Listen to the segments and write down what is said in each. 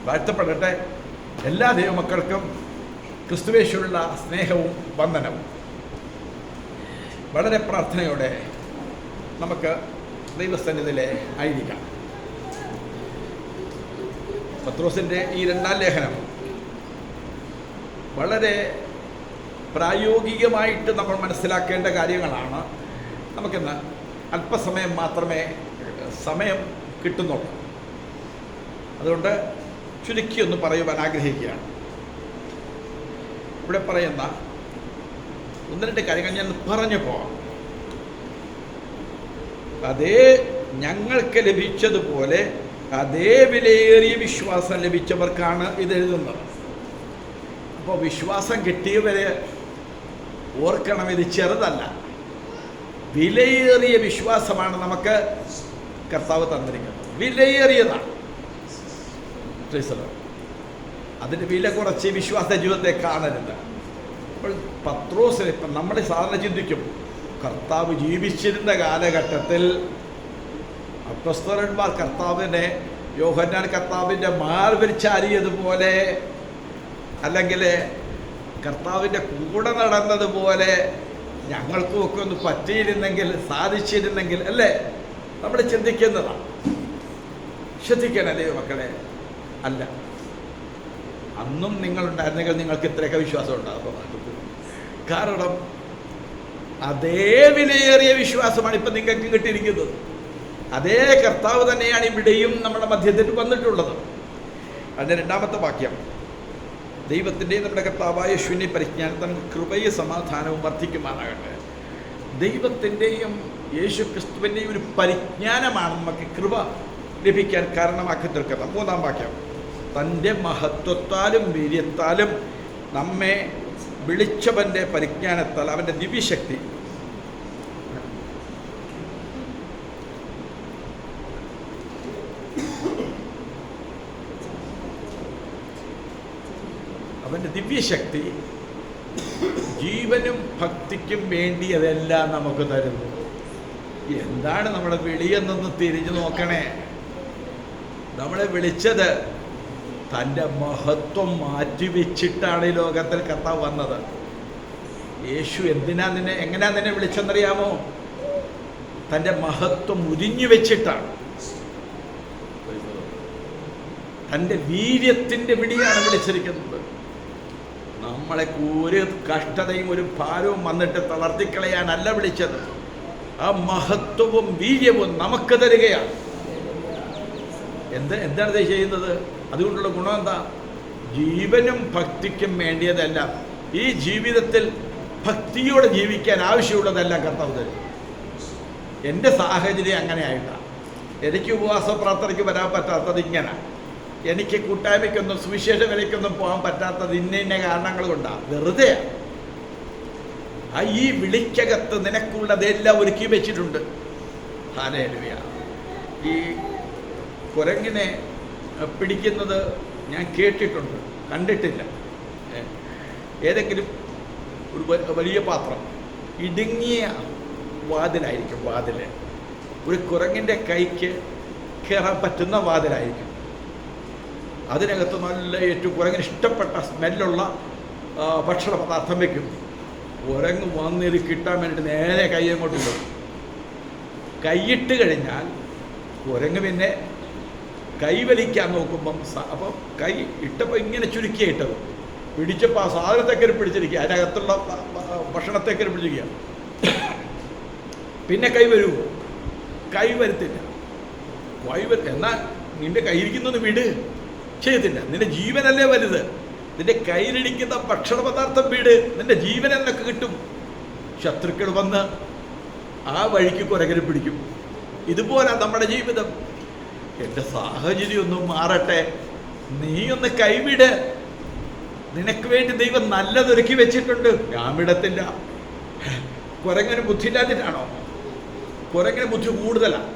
വാഴ്ത്തപ്പെടട്ടെ. എല്ലാ ദൈവമക്കൾക്കും ക്രിസ്തുവേശുള്ള സ്നേഹവും വന്ദനവും. വളരെ പ്രാർത്ഥനയോടെ നമുക്ക് ദൈവസന്നിധിയിലെ ആയിരിക്കാം. പത്രോസിൻ്റെ ഈ രണ്ടാം ലേഖനം വളരെ പ്രായോഗികമായിട്ട് നമ്മൾ മനസ്സിലാക്കേണ്ട കാര്യങ്ങളാണ്. നമുക്കിന്ന് അല്പസമയം മാത്രമേ സമയം കിട്ടുന്നുള്ളൂ. അതുകൊണ്ട് ചുരുക്കിയൊന്ന് പറയുവാൻ ആഗ്രഹിക്കുകയാണ്. ഇവിടെ പറയുന്ന ഒന്ന് രണ്ട് കാര്യങ്ങൾ ഞാൻ പറഞ്ഞു പോവാം. അതേ ഞങ്ങൾക്ക് ലഭിച്ചതുപോലെ അതേ വിലയേറിയ വിശ്വാസം ലഭിച്ചവർക്കാണ് ഇത് എഴുതുന്നത്. അപ്പോൾ വിശ്വാസം കിട്ടിയവരെ ഓർക്കണം, ഇത് ചെറുതല്ല, വിലയേറിയ വിശ്വാസമാണ് നമുക്ക് കർത്താവ് തന്നിരിക്കുന്നത്. വിലയേറിയതാണ്. അതിന് വില കുറച്ച് വിശ്വാസ ജീവിതത്തെ കാണരുത്. അപ്പോൾ പത്രോസിനെ ഇപ്പം നമ്മൾ സാധാരണ ചിന്തിക്കും, കർത്താവ് ജീവിച്ചിരുന്ന കാലഘട്ടത്തിൽ അപ്പോസ്തലന്മാർ കർത്താവിനെ, യോഹന്നാൻ കർത്താവിൻ്റെ മാർവിരിച്ചാരിയതുപോലെ, അല്ലെങ്കിൽ കർത്താവിൻ്റെ കൂടെ നടന്നതുപോലെ ഞങ്ങൾക്കുമൊക്കെ ഒന്ന് പറ്റിയിരുന്നെങ്കിൽ, സാധിച്ചിരുന്നെങ്കിൽ അല്ലേ നമ്മൾ ചിന്തിക്കുന്നതാണ്. ശ്രദ്ധിക്കണല്ലേ മക്കളെ, അല്ല, അന്നും നിങ്ങളുണ്ടായിരുന്നെങ്കിൽ നിങ്ങൾക്ക് ഇത്രയൊക്കെ വിശ്വാസം ഉണ്ടാകും. കാരണം അതേ വിലയേറിയ വിശ്വാസമാണ് ഇപ്പം നിങ്ങൾക്ക് കിട്ടിയിരിക്കുന്നത്. അതേ കർത്താവ് തന്നെയാണ് ഇവിടെയും നമ്മുടെ മധ്യത്തിൽ വന്നിട്ടുള്ളത്. അതിൻ്റെ രണ്ടാമത്തെ വാക്യം, ദൈവത്തിൻ്റെയും നമ്മുടെ കർത്താവായ യേശുവിൻ്റെ പരിജ്ഞാനത്തിൽ കൃപയും സമാധാനവും വർദ്ധിക്കുമാറാകട്ടെ. ദൈവത്തിൻ്റെയും യേശു ക്രിസ്തുവിൻ്റെയും ഒരു പരിജ്ഞാനമാണ് നമുക്ക് കൃപ ലഭിക്കാൻ കാരണമാക്കി തീർക്കുന്നത്. മൂന്നാം വാക്യം, തൻ്റെ മഹത്വത്താലും വീര്യത്താലും നമ്മെ വിളിച്ചവൻ്റെ പരിജ്ഞാനത്താൽ അവൻ്റെ ദിവ്യശക്തി ജീവനും ഭക്തിക്കും വേണ്ടിയതെല്ലാം നമുക്ക് തരുന്നു. എന്താണ് നമ്മുടെ വിളിയെന്നൊന്ന് തിരിഞ്ഞു നോക്കണേ. നമ്മളെ വിളിച്ചത് തൻ്റെ മഹത്വം മാറ്റിവെച്ചിട്ടാണ് ഈ ലോകത്തിൽ കർത്താവ് വന്നത്. യേശു എങ്ങനെയാ നിന്നെ വിളിച്ചെന്നറിയാമോ? തൻ്റെ മഹത്വം ഉരിഞ്ഞു വെച്ചിട്ടാണ്. തൻ്റെ വീര്യത്തിൻ്റെ വിളിയാണ് വിളിച്ചിരിക്കുന്നത്. നമ്മളെ ഒരു കഷ്ടതയും ഒരു ഭാരവും വന്നിട്ട് തളർത്തിക്കളയാനല്ല വിളിച്ചത്. ആ മഹത്വവും വീര്യവും നമുക്ക് തരികയാണ്. എന്താണ് ഇത് ചെയ്യുന്നത്? അതുകൊണ്ടുള്ള ഗുണം എന്താ? ജീവനും ഭക്തിക്കും വേണ്ടിയതെല്ലാം, ഈ ജീവിതത്തിൽ ഭക്തിയോടെ ജീവിക്കാൻ ആവശ്യമുള്ളതെല്ലാം കർത്താവ് തരും. എൻ്റെ സാഹചര്യം അങ്ങനെ ആയിട്ടാണ്. എനിക്ക് ഉപവാസ പ്രാർത്ഥനയ്ക്ക് വരാൻ പറ്റാത്തത് ഇങ്ങനെ, എനിക്ക് കൂട്ടായ്മയ്ക്കൊന്നും സുവിശേഷ വിലയ്ക്കൊന്നും പോകാൻ പറ്റാത്തത് ഇന്ന കാരണങ്ങൾ കൊണ്ടാണ്. വെറുതെ ഈ വിളിക്കകത്ത് നിനക്കുള്ളതെല്ലാം ഒരുക്കി വെച്ചിട്ടുണ്ട്. ഹല്ലേലൂയ. ഈ കുരങ്ങിനെ പിടിക്കുന്നത് ഞാൻ കേട്ടിട്ടുണ്ട്, കണ്ടിട്ടില്ല. ഏതെങ്കിലും ഒരു വലിയ പാത്രം, ഇടുങ്ങിയ വാതിലായിരിക്കും. ഒരു കുരങ്ങിൻ്റെ കൈക്ക് കയറാൻ പറ്റുന്ന വാതിലായിരിക്കും. അതിനകത്ത് നല്ല ഏറ്റവും കുരങ്ങിന് ഇഷ്ടപ്പെട്ട സ്മെല്ലുള്ള ഭക്ഷണ പദാർത്ഥം വയ്ക്കും. കുരങ്ങ് വന്നിത് കിട്ടാൻ വേണ്ടിയിട്ട് നേരെ കൈ അങ്ങോട്ട് ഇടും. കൈയിട്ട് കഴിഞ്ഞാൽ കുരങ്ങ് പിന്നെ കൈവലിക്കാൻ നോക്കുമ്പം, അപ്പം കൈ ഇട്ടപ്പോൾ ഇങ്ങനെ ചുരുക്കിയിട്ടത് പിടിച്ചപ്പോൾ ആ സാധനത്തേക്കറി പിടിച്ചിരിക്കുക, അതിനകത്തുള്ള ഭക്ഷണത്തേക്കറി പിടിച്ചിരിക്കുക. പിന്നെ കൈ വരുമോ? കൈ വരുത്തില്ല. എന്നാൽ നിന്റെ കയ്യിരിക്കുന്നത് വിട്, ചെയ്യത്തില്ല. നിന്റെ ജീവനല്ലേ വലുത്. നിന്റെ കയ്യിലിരിക്കുന്ന ഭക്ഷണ പദാർത്ഥം വീട്, നിന്റെ ജീവൻ എന്നൊക്കെ കിട്ടും. ശത്രുക്കൾ വന്ന് ആ വഴിക്ക് കുരകരെ പിടിക്കും. ഇതുപോലെ നമ്മുടെ ജീവിതം. എൻ്റെ സാഹചര്യം ഒന്നും മാറട്ടെ, നീ ഒന്ന് കൈവിട്. നിനക്ക് വേണ്ടി ദൈവം നല്ലതൊരുക്കി വെച്ചിട്ടുണ്ട്. ഞാൻ വിടത്തില്ല. കുരങ്ങനെ ബുദ്ധിയില്ലാതിട്ടാണോ? കുരങ്ങനെ ബുദ്ധി കൂടുതലാണ്.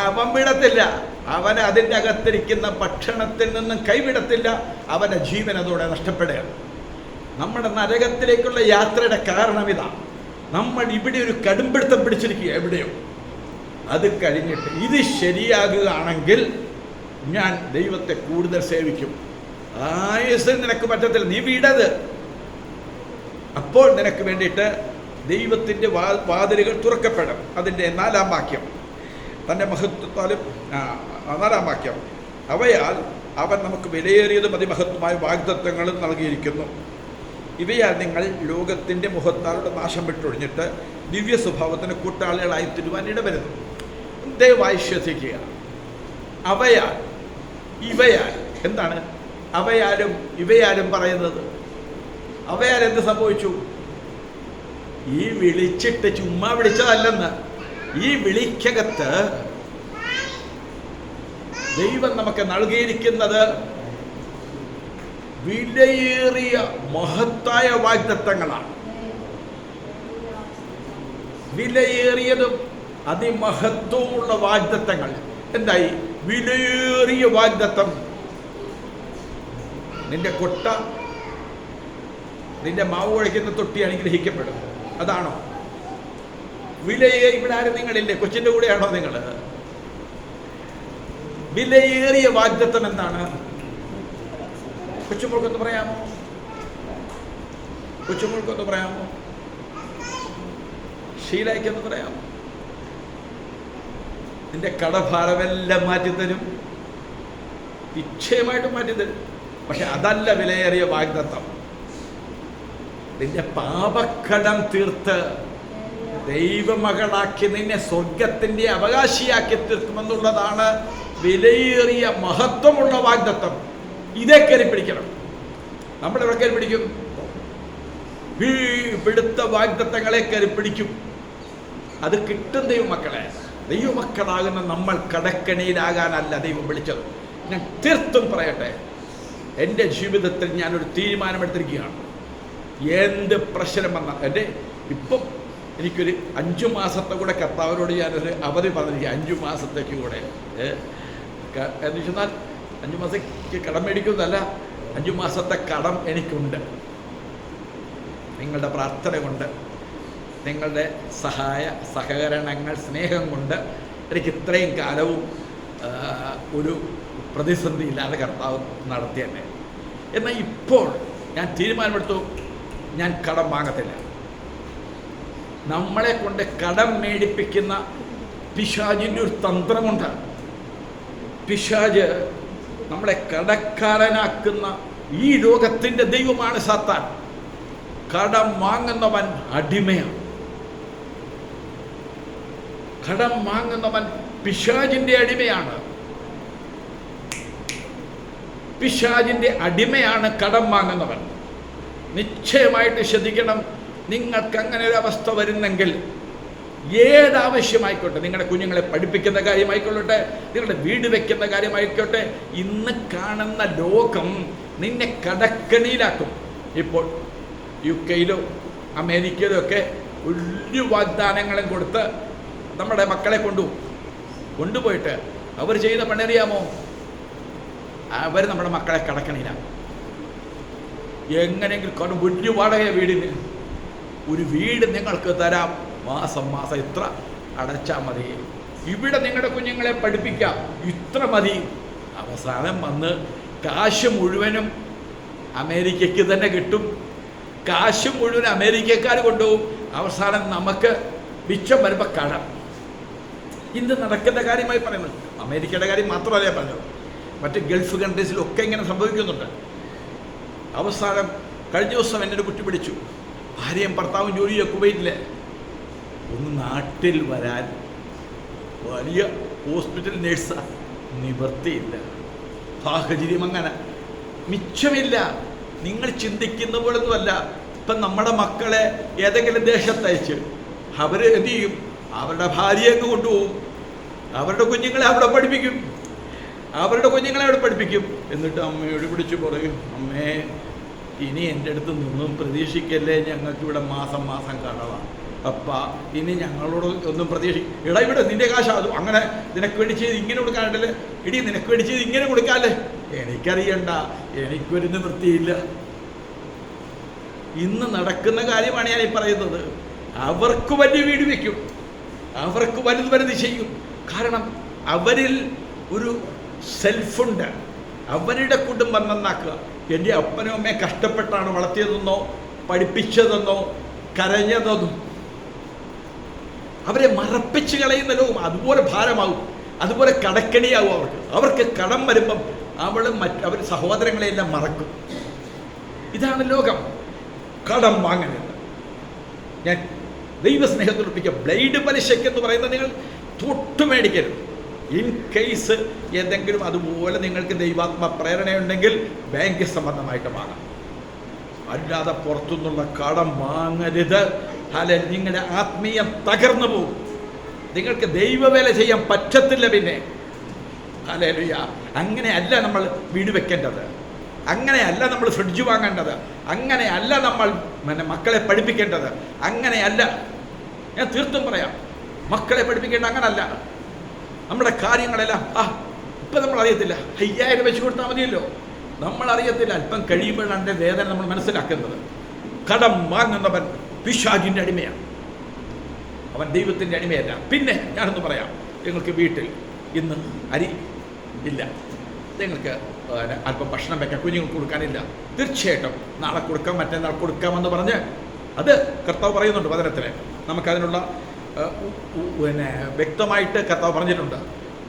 അവൻ വിടത്തില്ല. അവൻ അതിൻ്റെ അകത്തിരിക്കുന്ന ഭക്ഷണത്തിൽ നിന്നും കൈവിടത്തില്ല. അവൻ്റെ ജീവൻ അതോടെ നഷ്ടപ്പെടുകയാണ്. നമ്മുടെ നരകത്തിലേക്കുള്ള യാത്രയുടെ കാരണം ഇതാണ്. നമ്മൾ ഇവിടെ ഒരു കടുംപിടുത്തം പിടിച്ചിരിക്കുക എവിടെയോ. അത് കഴിഞ്ഞിട്ട് ഇത് ശരിയാകുകയാണെങ്കിൽ ഞാൻ ദൈവത്തെ കൂടുതൽ സേവിക്കും. ആയുസ് നിനക്ക് പറ്റത്തില്ല, നീ വിടത്. അപ്പോൾ നിനക്ക് വേണ്ടിയിട്ട് ദൈവത്തിൻ്റെ വാതിലുകൾ തുറക്കപ്പെടും. അതിൻ്റെ 4-ാം വാക്യം, തൻ്റെ മഹത്വത്താലും 4-ാം വാക്യം, അവയാൽ അവൻ നമുക്ക് വിലയേറിയതും അതിമഹത്വമായ വാഗ്ദത്തങ്ങളും നൽകിയിരിക്കുന്നു. ഇവയാൽ നിങ്ങൾ ലോകത്തിൻ്റെ മുഖത്താലുള്ള നാശം വിട്ടൊഴിഞ്ഞിട്ട് ദിവ്യ സ്വഭാവത്തിന് കൂട്ടാളികളായി തീരുവാൻ ഇടവരുന്നു. ദയവായി ശ്രദ്ധിക്കുക. അവയാൽ, ഇവയാൽ എന്താണ്? അവയാലും ഇവയാലും പറയുന്നത്. അവയാൽ എന്ത് സംഭവിച്ചു? ഈ വിളിച്ചിട്ട് ചുമ്മാ വിളിച്ചതല്ലെന്ന്. ഈ വിളിക്കകത്ത് ദൈവം നമുക്ക് നൽകിയിരിക്കുന്നത് വിലയേറിയ മഹത്തായ വാഗ്ദത്തങ്ങളാണ്. വിലയേറിയതും അതിമഹത്വമുള്ള വാഗ്ദത്തങ്ങൾ. എന്തായി? വിലയേറിയ വാഗ്ദത്തം. നിന്റെ കൊട്ട, നിന്റെ മാവ് കുഴയ്ക്കുന്ന തൊട്ടി അനുഗ്രഹിക്കപ്പെടും. അതാണോ വിലയേറിയ? ഇവിടെ ആരും നിങ്ങളില്ലേ? കൊച്ചിൻ്റെ കൂടെയാണോ നിങ്ങൾ? വിലയേറിയ വാഗ്ദത്തം എന്താണ്? കൊച്ചുമോൾക്കൊന്ന് പറയാമോ? കൊച്ചുമോൾക്കൊന്ന് പറയാമോ? ഷീലയ്ക്കൊന്ന് പറയാമോ? നിന്റെ കടഭാരമെല്ലാം മാറ്റിത്തരും, നിശ്ചയമായിട്ടും മാറ്റിത്തരും. പക്ഷെ അതല്ല വിലയേറിയ വാഗ്ദത്തം. നിന്റെ പാപക്കടം തീർത്ത് ദൈവമകളാക്കി നിന്നെ സ്വർഗത്തിൻ്റെ അവകാശിയാക്കി തീർക്കുമെന്നുള്ളതാണ് വിലയേറിയ മഹത്വമുള്ള വാഗ്ദത്തം. ഇതേ കയറി പിടിക്കണം. നമ്മളെവിടെ കയറി പിടിക്കും? പിടുത്ത വാഗ്ദത്തങ്ങളെ കയറി പിടിക്കും. അത് കിട്ടും ദൈവമക്കളെ. ദൈവമക്കളാകുന്ന നമ്മൾ കടക്കണിയിലാകാനല്ല ദൈവം വിളിച്ചത്. ഞാൻ തീർത്തും പറയട്ടെ, എൻ്റെ ജീവിതത്തിൽ ഞാനൊരു തീരുമാനമെടുത്തിരിക്കുകയാണ്. എന്ത് പ്രശ്നം വന്നാൽ ഇപ്പം എനിക്കൊരു 5 മാസത്തെ കൂടെ കർത്താവിനോട് ഞാനൊരു അവധി പറഞ്ഞിരിക്കുക. 5 മാസത്തേക്ക് കൂടെ എന്ന് വെച്ചാൽ 5 മാസത്തേക്ക് കടം മേടിക്കുന്നതല്ല, 5 മാസത്തെ കടം എനിക്കുണ്ട്. നിങ്ങളുടെ പ്രാർത്ഥന കൊണ്ട്, നിങ്ങളുടെ സഹകരണങ്ങൾ, സ്നേഹം കൊണ്ട് എനിക്ക് ഇത്രയും കാലവും ഒരു പ്രതിസന്ധി ഇല്ലാതെ കർത്താവ് നടത്തി തന്നെ. എന്നാൽ ഇപ്പോൾ ഞാൻ തീരുമാനമെടുത്തു, ഞാൻ കടം വാങ്ങത്തില്ല. നമ്മളെ കൊണ്ട് കടം മേടിപ്പിക്കുന്ന പിശാചിൻ്റെ ഒരു തന്ത്രമുണ്ട്. പിശാച് നമ്മളെ കടക്കാരനാക്കുന്ന ഈ ലോകത്തിൻ്റെ ദൈവമാണ് സാത്താൻ. കടം വാങ്ങുന്നവൻ അടിമയാണ്. കടം വാങ്ങുന്നവൻ പിശാചിൻ്റെ അടിമയാണ്. പിശാചിൻ്റെ അടിമയാണ് കടം വാങ്ങുന്നവൻ. നിശ്ചയമായിട്ട് ശ്രദ്ധിക്കണം. നിങ്ങൾക്ക് അങ്ങനെ ഒരു അവസ്ഥ വരുന്നെങ്കിൽ, ഏതാവശ്യമായിക്കോട്ടെ, നിങ്ങളുടെ കുഞ്ഞുങ്ങളെ പഠിപ്പിക്കുന്ന കാര്യമായിക്കൊള്ളട്ടെ, നിങ്ങളുടെ വീട് വയ്ക്കുന്ന കാര്യമായിക്കോട്ടെ, ഇന്ന് കാണുന്ന ലോകം നിന്നെ കടക്കണിയിലാക്കും. ഇപ്പോൾ UK-യിലോ അമേരിക്കയിലോ ഒക്കെ ഒരു വാഗ്ദാനങ്ങളും കൊടുത്ത് നമ്മുടെ മക്കളെ കൊണ്ടുപോയിട്ട് അവർ ചെയ്യുന്ന പണിയറിയാമോ? അവർ നമ്മുടെ മക്കളെ കടക്കണിയിലാക്കും. എങ്ങനെയെങ്കിലും വലിയ വാടക വീടിന്, ഒരു വീട് നിങ്ങൾക്ക് തരാം, മാസം ഇത്ര അടച്ചാൽ മതി, ഇവിടെ നിങ്ങളുടെ കുഞ്ഞുങ്ങളെ പഠിപ്പിക്കാം, ഇത്ര മതി. അവസാനം വന്ന് കാശ് മുഴുവനും അമേരിക്കയ്ക്ക് തന്നെ കിട്ടും. കാശ് മുഴുവൻ അമേരിക്കക്കാർ കൊണ്ടുപോകും. അവസാനം നമുക്ക് മിച്ചം വരുമ്പോൾ കടം. ഇന്ന് നടക്കുന്ന കാര്യമായി പറയുന്നത് അമേരിക്കയുടെ കാര്യം മാത്രമല്ല പറഞ്ഞത്, മറ്റ് ഗൾഫ് കൺട്രീസിലൊക്കെ ഇങ്ങനെ സംഭവിക്കുന്നുണ്ട്. അവസാനം കഴിഞ്ഞ ദിവസം എന്നൊരു കുട്ടി പിടിച്ചു. ഭാര്യയും ഭർത്താവും ജോലിയോ കുവൈറ്റിലെ. ഒന്ന് നാട്ടിൽ വരാൻ വലിയ ഹോസ്പിറ്റൽ നേഴ്സാ, നിവൃത്തിയില്ല. സാഹചര്യം അങ്ങനെ മിച്ചമില്ല. നിങ്ങൾ ചിന്തിക്കുന്ന പോലൊന്നുമല്ല. ഇപ്പം നമ്മുടെ മക്കളെ ഏതെങ്കിലും ദേശത്തയച്ച് അവർ എന്തു ചെയ്യും? അവരുടെ ഭാര്യയൊക്കെ കൊണ്ടുപോകും, അവരുടെ കുഞ്ഞുങ്ങളെ അവിടെ പഠിപ്പിക്കും, എന്നിട്ട് അമ്മയോട് പിടിച്ച് പറയും, അമ്മേ ഇനി എൻ്റെ അടുത്ത് നിന്നും പ്രതീക്ഷിക്കല്ലേ, ഞങ്ങൾക്കിവിടെ മാസം കടവാണ്. അപ്പ ഇനി ഞങ്ങളോട് ഒന്നും എടാ ഇവിടെ നിൻ്റെ കാശ് അതും അങ്ങനെ നിനക്ക് വേണ്ടി ചെയ്ത് ഇങ്ങനെ കൊടുക്കാനുണ്ടല്ലേ, ഇടി നിനക്ക് വേണ്ടി ചെയ്ത് ഇങ്ങനെ കൊടുക്കാല്ലേ. എനിക്കറിയണ്ട, എനിക്കൊരു നിവൃത്തിയില്ല. ഇന്ന് നടക്കുന്ന കാര്യമാണ് ഞാൻ ഈ പറയുന്നത്. അവർക്ക് വലിയ വീട് വയ്ക്കും, അവർക്ക് വലുത് ചെയ്യും. കാരണം അവരിൽ ഒരു സെൽഫുണ്ട്. അവരുടെ കുടുംബം നന്നാക്കുക. എൻ്റെ അപ്പനും അമ്മയെ കഷ്ടപ്പെട്ടാണ് വളർത്തിയതെന്നോ പഠിപ്പിച്ചതെന്നോ കരഞ്ഞതെന്നോ അവരെ മറപ്പിച്ച് കളയുന്ന ലോകം അതുപോലെ ഭാരമാകും, അതുപോലെ കടക്കണിയാവും. അവർക്ക് കടം വരുമ്പം അവർ സഹോദരങ്ങളെയെല്ലാം മറക്കും. ഇതാണ് ലോകം. കടം വാങ്ങരുത്. ഞാൻ ദൈവസ്നേഹത്തിലൊപ്പിക്കുക. ബ്ലേഡ് പലിശയ്ക്കെന്ന് പറയുന്നത് നിങ്ങൾ തൊട്ട് മേടിക്കരുത്. ഇൻ കേസ് ഏതെങ്കിലും അതുപോലെ നിങ്ങൾക്ക് ദൈവാത്മ പ്രേരണയുണ്ടെങ്കിൽ ബാങ്ക് സംബന്ധമായിട്ട് വാങ്ങാം, അല്ലാതെ പുറത്തുനിന്നുള്ള കടം വാങ്ങരുത്. അല്ലെ, നിങ്ങളുടെ ആത്മീയം തകർന്നു പോകും. നിങ്ങൾക്ക് ദൈവവേല ചെയ്യാൻ പറ്റത്തില്ല. പിന്നെ ഹല്ലേലൂയ. അങ്ങനെയല്ല നമ്മൾ വീട് വെക്കേണ്ടത്, അങ്ങനെയല്ല നമ്മൾ ഫ്രിഡ്ജ് വാങ്ങേണ്ടത്, അങ്ങനെയല്ല നമ്മൾ മക്കളെ പഠിപ്പിക്കേണ്ടത്, അങ്ങനെയല്ല. ഞാൻ തീർത്തും പറയാം, മക്കളെ പഠിപ്പിക്കേണ്ട അങ്ങനല്ല. നമ്മുടെ കാര്യങ്ങളെല്ലാം ഇപ്പം നമ്മൾ അറിയത്തില്ല, 5000 വെച്ച് കൊടുത്താൽ മതിയല്ലോ. നമ്മൾ അറിയത്തില്ല, അല്പം കഴിയുമ്പോഴാണ് എൻ്റെ വേദന നമ്മൾ മനസ്സിലാക്കുന്നത്. കടം വാങ്ങുന്നവൻ പിശാചിൻ്റെ അടിമയാണ്, അവൻ ദൈവത്തിൻ്റെ അടിമയല്ല. പിന്നെ ഞാനൊന്ന് പറയാം, നിങ്ങൾക്ക് വീട്ടിൽ ഇന്ന് അരി ഇല്ല, നിങ്ങൾക്ക് അല്പം ഭക്ഷണം വെക്കാൻ കുഞ്ഞുങ്ങൾക്ക് കൊടുക്കാനില്ല. തീർച്ചയായിട്ടും നാളെ കൊടുക്കാം, മറ്റന്നാൾ കൊടുക്കാമെന്ന് പറഞ്ഞ് അത് കർത്താവ് പറയുന്നുണ്ട് വചനത്തിൽ. നമുക്കതിനുള്ള വ്യക്തമായിട്ട് കർത്താവ് പറഞ്ഞിട്ടുണ്ട്.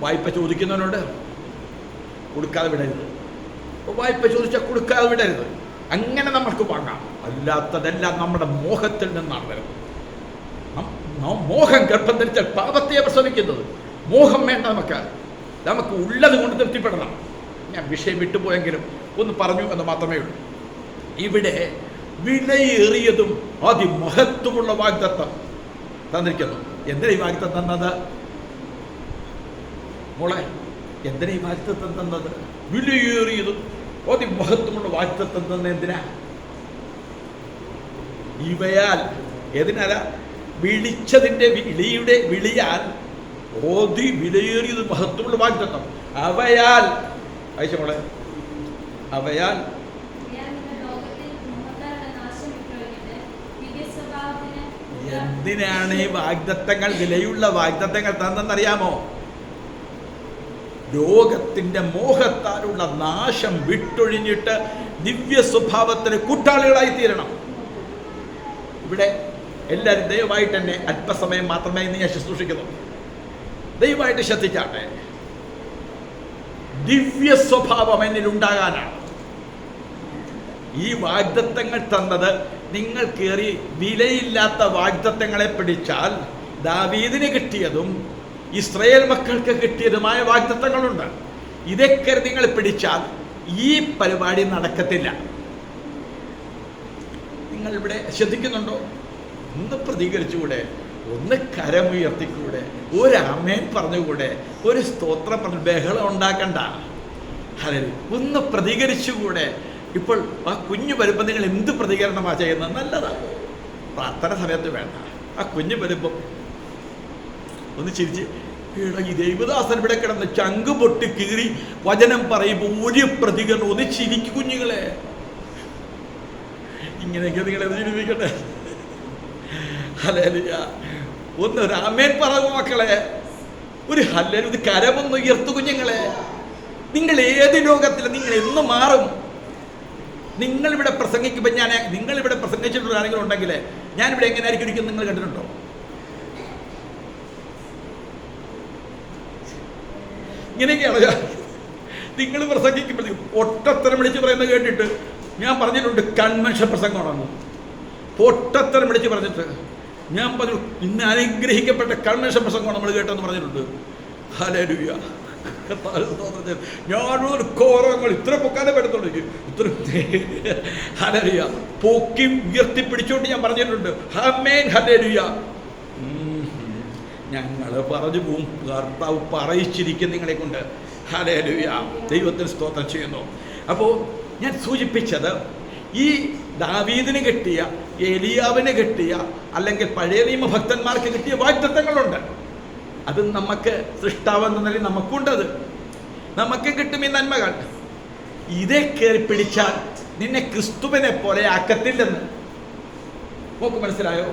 വായ്പ ചോദിക്കുന്നവനോട് കൊടുക്കാതെ വിടരുത്, വായ്പ ചോദിച്ചാൽ കൊടുക്കാതെ വിടരുത്. അങ്ങനെ നമുക്ക് വാങ്ങാം. അല്ലാത്തതെല്ലാം നമ്മുടെ മോഹത്തിൽ നിന്നാണ് വരുന്നത്. മോഹം ഗർഭം ധരിച്ചാൽ പാപത്തെ പ്രസവിക്കുന്നത്. മോഹം വേണ്ട, നമുക്ക് ഉള്ളത് കൊണ്ട് തൃപ്തിപ്പെടണം. ഞാൻ വിഷയം വിട്ടുപോയെങ്കിലും ഒന്ന് പറഞ്ഞു എന്ന് മാത്രമേ ഉള്ളൂ. ഇവിടെ വിലയേറിയതും അതിമഹത്വമുള്ള വാഗ്ദത്തം തന്നിരിക്കുന്നു. എന്തിനാ ഈ വാഗ്ദത്തം തന്നത് മോളെ? എന്തിനാ ഈ വാഗ്ദത്തം തന്നത്? വിലയേറിയതും അതിമഹത്വമുള്ള വാഗ്ദത്തം തന്ന എന്തിനാ? ഇവയാൽ ഏതിനാല? വിളിച്ചതിൻ്റെ വിളിയാൽ വിലയേറിയത് മഹത്വമുള്ള വാഗ്ദത്തം. അവയാൽ അയച്ചോളെ, അവയാൽ എന്തിനാണ് ഈ വാഗ്ദത്തങ്ങൾ, വിലയുള്ള വാഗ്ദത്തങ്ങൾ തന്നെന്നറിയാമോ? ലോകത്തിന്റെ മോഹത്താലുള്ള നാശം വിട്ടൊഴിഞ്ഞിട്ട് ദിവ്യ സ്വഭാവത്തിന് കൂട്ടാളികളായി തീരണം. ഇവിടെ എല്ലാവരും ദയവായിട്ട് തന്നെ അല്പസമയം മാത്രമേ ഇന്ന് ഞാൻ ശുശ്രൂഷിക്കുന്നു. ദയവായിട്ട് ശ്രദ്ധിച്ചാട്ടെ. ദിവ്യ സ്വഭാവം എന്നിൽ ഉണ്ടാകാനാണ് ഈ വാഗ്ദത്തങ്ങൾ തന്നത്. നിങ്ങൾ കയറി വിലയില്ലാത്ത വാഗ്ദത്തങ്ങളെ പിടിച്ചാൽ ദാവീദിന് കിട്ടിയതും ഇസ്രായേൽ മക്കൾക്ക് കിട്ടിയതുമായ വാഗ്ദത്തങ്ങളുണ്ട്. ഇതൊക്കെ നിങ്ങൾ പിടിച്ചാൽ ഈ പരിപാടി നടക്കത്തില്ല. നിങ്ങൾ ഇവിടെ ശ്രദ്ധിക്കുന്നുണ്ടോ? ഒന്ന് പ്രതികരിച്ചുകൂടെ? ഒന്ന് കരമുയർത്തിക്കൂടെ? ഒരു ആമേൻ പറഞ്ഞുകൂടെ? ഒരു സ്തോത്രം പറഞ്ഞു? ബഹളം ഉണ്ടാക്കണ്ട. അതെ, ഒന്ന് പ്രതികരിച്ചുകൂടെ? ഇപ്പോൾ ആ കുഞ്ഞു വരുമ്പോൾ നിങ്ങൾ എന്ത് പ്രതികരണമാണ് ചെയ്യുന്നത്? നല്ലതാണ്. പ്രാർത്ഥന സമയത്ത് വേണ്ട. ആ കുഞ്ഞു വരുമ്പം ഒന്ന് ചിരിച്ച്, ഈ ദൈവദാസൻ ഇവിടെ കിടന്ന് ചങ്ക് പൊട്ടി കീറി വചനം പറയുമ്പോൾ ഒരു പ്രതികരണം, ഒന്ന് ചിരിക്കും കുഞ്ഞുങ്ങളെ. ഇങ്ങനെയൊക്കെ നിങ്ങൾ ചിരിപ്പിക്കട്ടെ. ഹല്ലേലൂയ. ഒന്ന് ഒരു ആമേൻ പറയും മക്കളെ. ഒരു ഹല്ലേലൂയ. ഇത് കരമൊന്ന് ഉയർത്തു കുഞ്ഞുങ്ങളെ. നിങ്ങൾ ഏത് ലോകത്തിലും നിങ്ങൾ എന്ന് മാറും. നിങ്ങളിവിടെ പ്രസംഗിക്കുമ്പോൾ നിങ്ങളിവിടെ പ്രസംഗിച്ചിട്ടുള്ള ആരെങ്കിലും ഉണ്ടെങ്കിൽ ഞാനിവിടെ എങ്ങനെ ആയിരിക്കും ഇരിക്കുന്നത് നിങ്ങൾ കണ്ടിട്ടുണ്ടോ? ഇങ്ങനെയൊക്കെയാണ് നിങ്ങൾ പ്രസംഗിക്കുമ്പോഴത്തേക്കും പൊട്ടത്തരം വിളിച്ച് പറയുന്നത് കേട്ടിട്ട് ഞാൻ പറഞ്ഞിട്ടുണ്ട് കൺവെൻഷൻ പ്രസംഗമാണെന്ന്. പൊട്ടത്തരം വിളിച്ച് പറഞ്ഞിട്ട് ഞാൻ പറഞ്ഞു ഇന്ന് അനുഗ്രഹിക്കപ്പെട്ട കൺവെൻഷൻ പ്രസംഗമാണ് നമ്മൾ കേട്ടെന്ന് പറഞ്ഞിട്ടുണ്ട്. ഹല്ലേലൂയ. ഞാനൊരു കോറങ്ങൾ ഇത്ര പൊക്കാനേ പറ്റത്തുള്ളൂ. ഇത്ര ഹല്ലേലൂയ പൊക്കി ഉയർത്തിപ്പിടിച്ചുകൊണ്ട് ഞാൻ പറഞ്ഞിട്ടുണ്ട്. Amen hallelujah. ഞങ്ങൾ പറഞ്ഞു പോവും, കർത്താവ് പറയിച്ചിരിക്കും നിങ്ങളെ കൊണ്ട്. ഹല്ലേലൂയ. ദൈവത്തിന് സ്തോത്രം ചെയ്യുന്നു. അപ്പോൾ ഞാൻ സൂചിപ്പിച്ചത് ഈ ദാവീദിന് കിട്ടിയ, എലിയാവിന് കിട്ടിയ, അല്ലെങ്കിൽ പഴയ നിയമ ഭക്തന്മാർക്ക് കിട്ടിയ വാഗ്ദത്തങ്ങളുണ്ട്. അത് നമുക്ക് സൃഷ്ടാവെന്ന നിലയിൽ നമുക്കുണ്ടത്. നമുക്ക് കിട്ടും ഈ നന്മകൾ. ഇതേ കയറി പിടിച്ചാൽ നിന്നെ ക്രിസ്തുവിനെ പോലെ ആക്കത്തില്ലെന്ന് നോക്ക്. മനസ്സിലായോ?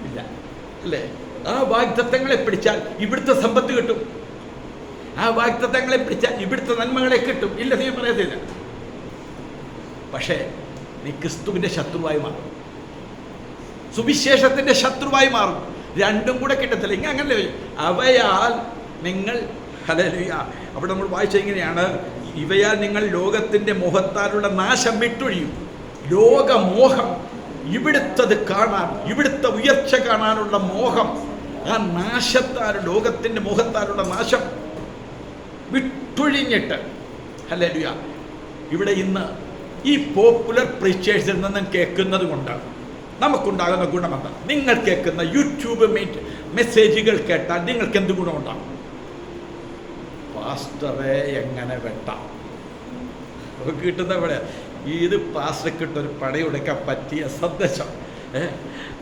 ഇല്ല അല്ലേ? ആ വാഗ്ദത്തങ്ങളെ പിടിച്ചാൽ ഇവിടുത്തെ സമ്പത്ത് കിട്ടും. ആ വാഗ്ദത്തങ്ങളെ പിടിച്ചാൽ ഇവിടുത്തെ നന്മകളെ കിട്ടും. ഇല്ല, നീ പറയത്തില്ല. പക്ഷേ നീ ക്രിസ്തുവിൻ്റെ ശത്രുവായി മാറും, സുവിശേഷത്തിൻ്റെ ശത്രുവായി മാറും. രണ്ടും കൂടെ കിട്ടത്തില്ല. ഇങ്ങനെ അങ്ങനല്ലേ അവയാൽ നിങ്ങൾ, ഹല്ലേലൂയ, അവിടെ നമ്മൾ വായിച്ച ഇങ്ങനെയാണ്, ഇവയാൽ നിങ്ങൾ ലോകത്തിൻ്റെ മോഹത്താലുള്ള നാശം വിട്ടൊഴിയും. ലോകമോഹം, ഇവിടുത്തത് കാണാൻ, ഇവിടുത്തെ ഉയർച്ച കാണാനുള്ള മോഹം, ആ നാശത്താൽ, ലോകത്തിൻ്റെ മോഹത്താലുള്ള നാശം വിട്ടൊഴിഞ്ഞിട്ട്, ഹല്ലേലൂയ, ഇവിടെ ഇന്ന് ഈ പോപ്പുലർ പ്രീച്ചേഴ്സിൽ നിന്നും കേൾക്കുന്നത് കൊണ്ട് നമുക്കുണ്ടാകുന്ന ഗുണമെന്താ? നിങ്ങൾ കേൾക്കുന്ന യൂട്യൂബ് മെസ്സേജുകൾ കേട്ടാൽ നിങ്ങൾക്ക് എന്ത് ഗുണമുണ്ടാകും? പാസ്റ്ററെ എങ്ങനെ വെട്ടാം കിട്ടുന്ന ഇവിടെ ഇത് പാസ്റ്റർക്കിട്ടൊരു പടയെടുക്കാൻ പറ്റിയ സന്ദേശം.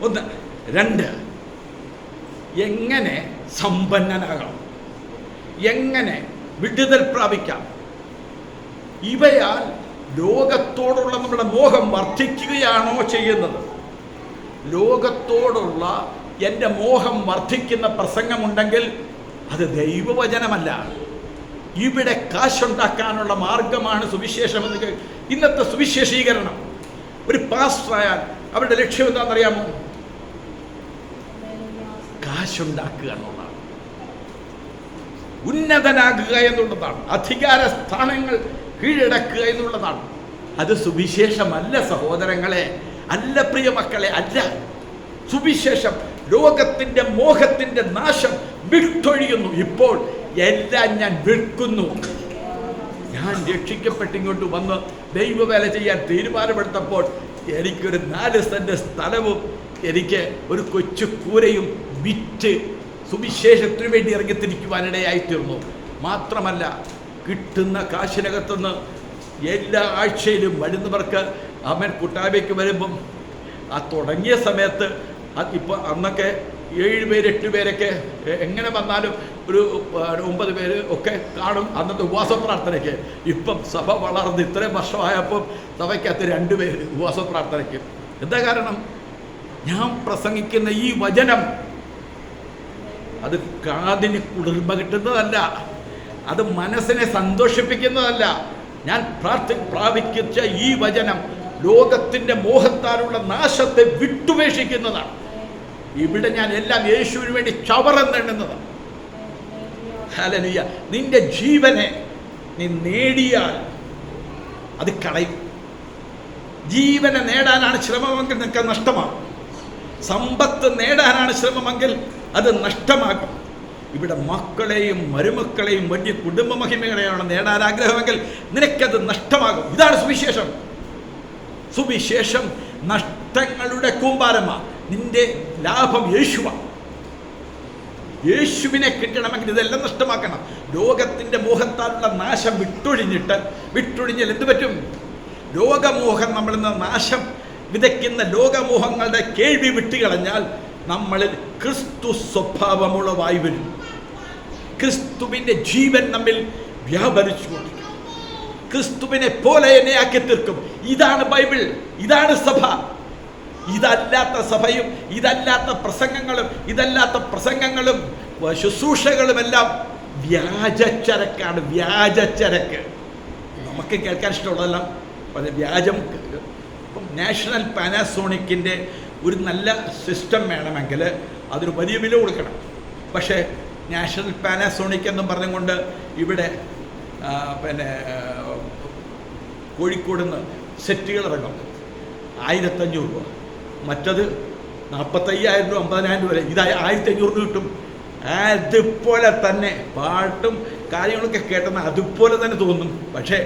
ഒന്ന്. രണ്ട്, എങ്ങനെ സമ്പന്നനാകാം, എങ്ങനെ വിടുതൽ പ്രാപിക്കാം. ഇവയാൽ ലോകത്തോടുള്ള നമ്മുടെ മോഹം വർദ്ധിക്കുകയാണോ ചെയ്യുന്നത്? ലോകത്തോടുള്ള എൻ്റെ മോഹം വർദ്ധിക്കുന്ന പ്രസംഗമുണ്ടെങ്കിൽ അത് ദൈവവചനമല്ല. ഇവിടെ കാശുണ്ടാക്കാനുള്ള മാർഗമാണ് സുവിശേഷമെന്ന്. ഇന്നത്തെ സുവിശേഷീകരണം, ഒരു പാസ്റ്ററായാൽ അവരുടെ ലക്ഷ്യം എന്താണെന്നറിയാമോ? കാശുണ്ടാക്കുക എന്നുള്ളതാണ്, ഉന്നതനാകുക എന്നുള്ളതാണ്, അധികാര സ്ഥാനങ്ങൾ കീഴടക്കുക എന്നുള്ളതാണ്. അത് സുവിശേഷമല്ല സഹോദരങ്ങളെ, അല്ല പ്രിയ മക്കളെ, അല്ല. സുവിശേഷം ലോകത്തിൻ്റെ മോഹത്തിൻ്റെ നാശം വിട്ടൊഴിയുന്നു. ഇപ്പോൾ എല്ലാം ഞാൻ വിൽക്കുന്നു. ഞാൻ രക്ഷിക്കപ്പെട്ടിങ്ങോട്ട് വന്ന് ദൈവവേല ചെയ്യാൻ തീരുമാനമെടുത്തപ്പോൾ എനിക്കൊരു 4 സെന്റ് സ്ഥലവും എനിക്ക് ഒരു കൊച്ചു കൂരയും വിറ്റ് സുവിശേഷത്തിന് വേണ്ടി ഇറങ്ങിത്തിരിക്കുവാനിടയായിത്തീർന്നു. മാത്രമല്ല, കിട്ടുന്ന കാശിനകത്തുനിന്ന് എല്ലാ ആഴ്ചയിലും വരുന്നവർക്ക് അവൻ കൂട്ടായ്മയ്ക്ക് വരുമ്പം ആ തുടങ്ങിയ സമയത്ത് ഇപ്പോൾ അന്നൊക്കെ 7 പേര് 8 പേരൊക്കെ എങ്ങനെ വന്നാലും ഒരു 9 പേര് ഒക്കെ കാണും അന്നത്തെ ഉപവാസ പ്രാർത്ഥനയ്ക്ക്. ഇപ്പം സഭ വളർന്ന് ഇത്രയും വർഷമായപ്പം സഭയ്ക്കകത്ത് 2 പേര് ഉപവാസ പ്രാർത്ഥനയ്ക്ക്. എന്താ കാരണം? ഞാൻ പ്രസംഗിക്കുന്ന ഈ വചനം അത് കാതിന് കുളിർമ കിട്ടുന്നതല്ല, അത് മനസ്സിനെ സന്തോഷിപ്പിക്കുന്നതല്ല. ഞാൻ പ്രാപിച്ച ഈ വചനം ലോകത്തിൻ്റെ മോഹത്താലുള്ള നാശത്തെ വിട്ടുപേക്ഷിക്കുന്നതാണ്. ഇവിടെ ഞാൻ എല്ലാം യേശുവിന് വേണ്ടി ചവറെന്നെണ്ണുന്നതാണ്. ഹല്ലേലൂയ. നിന്റെ ജീവനെ നീ നേടിയാൽ അത് കളയും. ജീവനെ നേടാനാണ് ശ്രമമെങ്കിൽ നിനക്ക് നഷ്ടമാകും. സമ്പത്ത് നേടാനാണ് ശ്രമമെങ്കിൽ അത് നഷ്ടമാകും. ഇവിടെ മക്കളെയും മരുമക്കളെയും വലിയ കുടുംബ മഹിമകളെയാണ് നേടാൻ ആഗ്രഹമെങ്കിൽ നിനക്കത് നഷ്ടമാകും. ഇതാണ് സുവിശേഷം. സുവിശേഷം നഷ്ടങ്ങളുടെ കൂമ്പാരമാണ്. നിന്റെ ലാഭം യേശുവാണ്. യേശുവിനെ കിട്ടണമെങ്കിൽ ഇതെല്ലാം നഷ്ടമാക്കണം. ലോകത്തിൻ്റെ മോഹത്താലുള്ള നാശം വിട്ടൊഴിഞ്ഞാൽ എന്ത് പറ്റും? ലോകമോഹം നമ്മളിൽ നിന്ന് നാശം വിതയ്ക്കുന്ന ലോകമോഹങ്ങളുടെ കേൾവി വിട്ടുകളഞ്ഞാൽ നമ്മളിൽ ക്രിസ്തു സ്വഭാവമുള്ളതായി വരും. ക്രിസ്തുവിൻ്റെ ജീവൻ നമ്മിൽ വ്യാപരിച്ചുകൊണ്ടിരിക്കും. ക്രിസ്തുവിനെ പോലെ എന്നെ ആക്കി തീർക്കും. ഇതാണ് ബൈബിൾ, ഇതാണ് സഭ. ഇതല്ലാത്ത സഭയും ഇതല്ലാത്ത പ്രസംഗങ്ങളും ശുശ്രൂഷകളുമെല്ലാം വ്യാജച്ചരക്കാണ്. വ്യാജച്ചരക്ക് നമുക്ക് കേൾക്കാൻ ഇഷ്ടമുള്ളതെല്ലാം വ്യാജം. ഇപ്പം നാഷണൽ പാനാസോണിക്കിൻ്റെ ഒരു നല്ല സിസ്റ്റം വേണമെങ്കിൽ അതിന് വലിയ വില കൊടുക്കണം. പക്ഷേ നാഷണൽ പാനാസോണിക് എന്നും പറഞ്ഞുകൊണ്ട് ഇവിടെ കോഴിക്കോട് നിന്ന് സെറ്റുകൾ ഇറങ്ങും 1500 രൂപ, മറ്റത് 45,000 രൂപ 50,000 രൂപ വരെ. ഇത് 1500 കിട്ടും. അതുപോലെ തന്നെ പാട്ടും കാര്യങ്ങളൊക്കെ കേട്ടെന്ന് അതുപോലെ തന്നെ തോന്നും. പക്ഷേ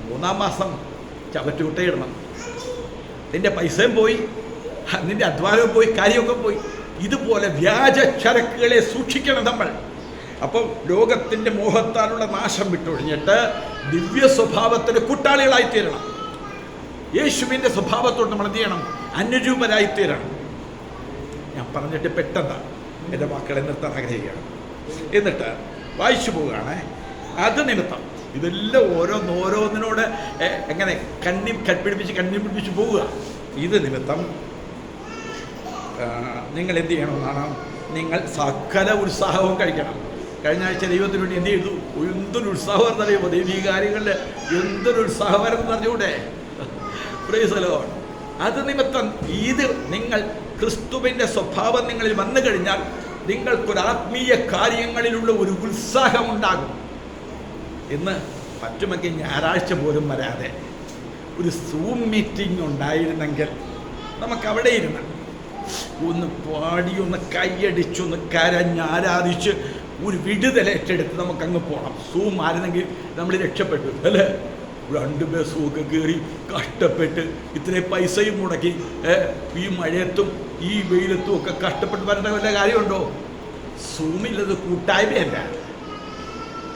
3-ാം മാസം ചവറ്റുകുട്ടയിടണം. നിൻ്റെ പൈസയും പോയി, നിൻ്റെ അധ്വാനവും പോയി, കാര്യമൊക്കെ പോയി. ഇതുപോലെ വ്യാജ ചരക്കുകളെ സൂക്ഷിക്കണം നമ്മൾ. അപ്പം ലോകത്തിൻ്റെ മോഹത്താലുള്ള നാശം വിട്ടൊഴിഞ്ഞിട്ട് ദിവ്യ സ്വഭാവത്തിന് കൂട്ടാളികളായിത്തീരണം. യേശുവിൻ്റെ സ്വഭാവത്തോട് നമ്മൾ എന്ത് ചെയ്യണം? അനുരൂപരായിത്തീരണം. ഞാൻ പറഞ്ഞിട്ട് പെട്ടെന്ന് എൻ്റെ മക്കളെ നിർത്താൻ ആഗ്രഹിക്കുകയാണ്. എന്നിട്ട് വായിച്ചു പോവുകയാണ്. അത് നിമിത്തം ഇതെല്ലാം ഓരോന്നിനോട് എങ്ങനെ കണ്ണി പിടിപ്പിച്ച് പോവുക. ഇത് നിമിത്തം നിങ്ങൾ എന്ത് ചെയ്യണമെന്നാണ്? നിങ്ങൾ സകല ഉത്സാഹവും കഴിക്കണം. കഴിഞ്ഞ ആഴ്ച ദൈവത്തിന് വേണ്ടി എന്ത് ചെയ്തു? എന്തൊരു ഉത്സാഹം അറിയുമോ ദൈവീ കാര്യങ്ങളിൽ, എന്തൊരു ഉത്സാഹമായിരുന്നു അറിഞ്ഞൂടെ? Praise the Lord. അത് നിമിത്തം ഇത് നിങ്ങൾ ക്രിസ്തുവിൻ്റെ സ്വഭാവം നിങ്ങളിൽ വന്നു കഴിഞ്ഞാൽ നിങ്ങൾക്കൊരു ആത്മീയ കാര്യങ്ങളിലുള്ള ഒരു ഉത്സാഹമുണ്ടാകും. ഇന്ന് പറ്റുമെങ്കിൽ ഞായറാഴ്ച പോലും വരാതെ ഒരു സൂം മീറ്റിംഗ് ഉണ്ടായിരുന്നെങ്കിൽ നമുക്കവിടെ ഇരുന്ന് ഒന്ന് പാടി, ഒന്ന് കൈയടിച്ചൊന്ന് കരഞ്ഞാരാധിച്ച് ഒരു വിടുതലേറ്റെടുത്ത് നമുക്കങ്ങ് പോകണം. സൂം ആയിരുന്നെങ്കിൽ നമ്മൾ രക്ഷപ്പെട്ടു അല്ലേ? 2 ബസ്സുമൊക്കെ കയറി കഷ്ടപ്പെട്ട് ഇത്രയും പൈസയും മുടക്കി ഈ മഴയത്തും ഈ വെയിലത്തും ഒക്കെ കഷ്ടപ്പെട്ട് വരേണ്ട വല്ല കാര്യമുണ്ടോ? സൂമില്ലത് കൂട്ടായ്മയല്ല,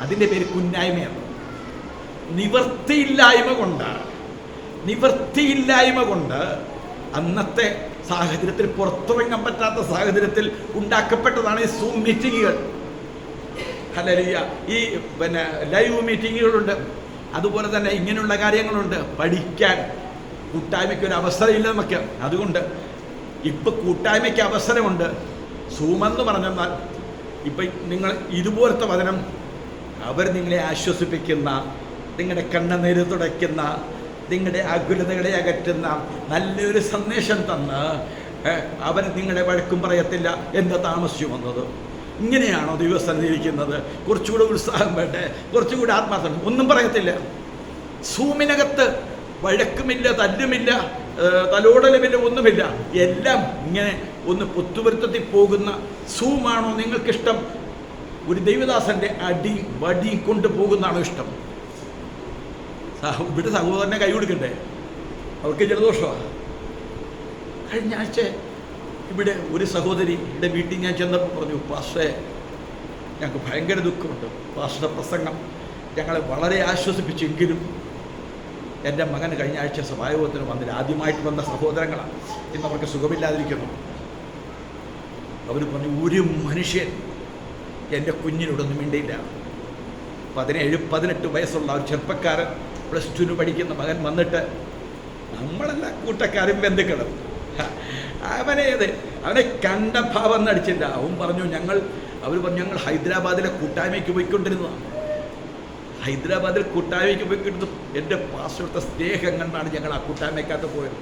അതിൻ്റെ പേര് കുന്നായ്മയാണ്. നിവൃത്തിയില്ലായ്മ കൊണ്ട് അന്നത്തെ സാഹചര്യത്തിൽ, പുറത്തിറങ്ങാൻ പറ്റാത്ത സാഹചര്യത്തിൽ ഉണ്ടാക്കപ്പെട്ടതാണ് ഈ സൂം മീറ്റിങ്ങുകൾ. ഹല്ലേലൂയ. ഈ ലൈവ് മീറ്റിങ്ങുകളുണ്ട്, അതുപോലെ തന്നെ ഇങ്ങനെയുള്ള കാര്യങ്ങളുണ്ട്. പഠിക്കാൻ കൂട്ടായ്മയ്ക്ക് ഒരു അവസരമില്ല നമുക്ക്. അതുകൊണ്ട് ഇപ്പം കൂട്ടായ്മയ്ക്ക് അവസരമുണ്ട്. സൂമെന്ന് പറഞ്ഞെന്നാൽ ഇപ്പം നിങ്ങൾ ഇതുപോലത്തെ വചനം അവർ നിങ്ങളെ ആശ്വസിപ്പിക്കുന്ന, നിങ്ങളുടെ കണ്ണുനീര് തുടയ്ക്കുന്ന, നിങ്ങളുടെ ആകുലതകളെ അകറ്റുന്ന നല്ലൊരു സന്ദേശം തന്ന് അവർ നിങ്ങളെ വഴക്കും പറയത്തില്ല. എന്താ താമസിച്ചു വന്നത്? ഇങ്ങനെയാണോ ദൈവസന്നിധിയിൽ ഇരിക്കുന്നത്? കുറച്ചുകൂടെ ഉത്സാഹം വേണ്ടേ? കുറച്ചുകൂടെ ആത്മാർത്ഥം? ഒന്നും പറയത്തില്ല. സൂമിനകത്ത് വഴക്കുമില്ല, തല്ലുമില്ല, തലോടലുമില്ല, ഒന്നുമില്ല. എല്ലാം ഇങ്ങനെ ഒന്ന് പൊത്തുവരുത്തത്തിൽ പോകുന്ന സൂമാണോ നിങ്ങൾക്കിഷ്ടം? ഒരു ദൈവദാസൻ്റെ അടി വടി കൊണ്ട് പോകുന്നതാണോ ഇഷ്ടം? ഇവിടെ സഹോദരനെ കൈ കൊടുക്കണ്ടേ? അവർക്ക് ജലദോഷമാണ്. കഴിഞ്ഞ ആഴ്ച ഇവിടെ ഒരു സഹോദരിയുടെ വീട്ടിൽ ഞാൻ ചെന്നപ്പോൾ പറഞ്ഞു, പാസ്റ്ററെ ഞങ്ങൾക്ക് ഭയങ്കര ദുഃഖമുണ്ട്, പാസ്റ്ററുടെ പ്രസംഗം ഞങ്ങളെ വളരെ ആശ്വസിപ്പിച്ചെങ്കിലും എൻ്റെ മകന് കഴിഞ്ഞ ആഴ്ച സഭായോഗത്തിന് വന്നില്ല. ആദ്യമായിട്ട് വന്ന സഹോദരങ്ങളാണ്, ഇന്ന് അവർക്ക് സുഖമില്ലാതിരിക്കുന്നു. അവർ പറഞ്ഞു, ഒരു മനുഷ്യൻ എൻ്റെ കുഞ്ഞിനോടൊന്നും മിണ്ടിയില്ല. 17-18 വയസ്സുള്ള ഒരു ചെറുപ്പക്കാരൻ, +2 പഠിക്കുന്ന മകൻ വന്നിട്ട്, നമ്മളെല്ലാം കൂട്ടക്കാരും ബന്ധുക്കളും, അവനെ കണ്ട ഭാവം നടിച്ചില്ല. അവർ പറഞ്ഞു ഞങ്ങൾ ഹൈദരാബാദിലെ കൂട്ടായ്മയ്ക്ക് പോയിക്കൊണ്ടിരുന്നതാണ്. ഹൈദരാബാദിൽ കൂട്ടായ്മയ്ക്ക് പോയിക്കൊണ്ടിരുന്നു. എൻ്റെ പാസ്റ്ററുടെ സ്നേഹം കണ്ടാണ് ഞങ്ങൾ ആ കൂട്ടായ്മയ്ക്കകത്ത് പോയത്.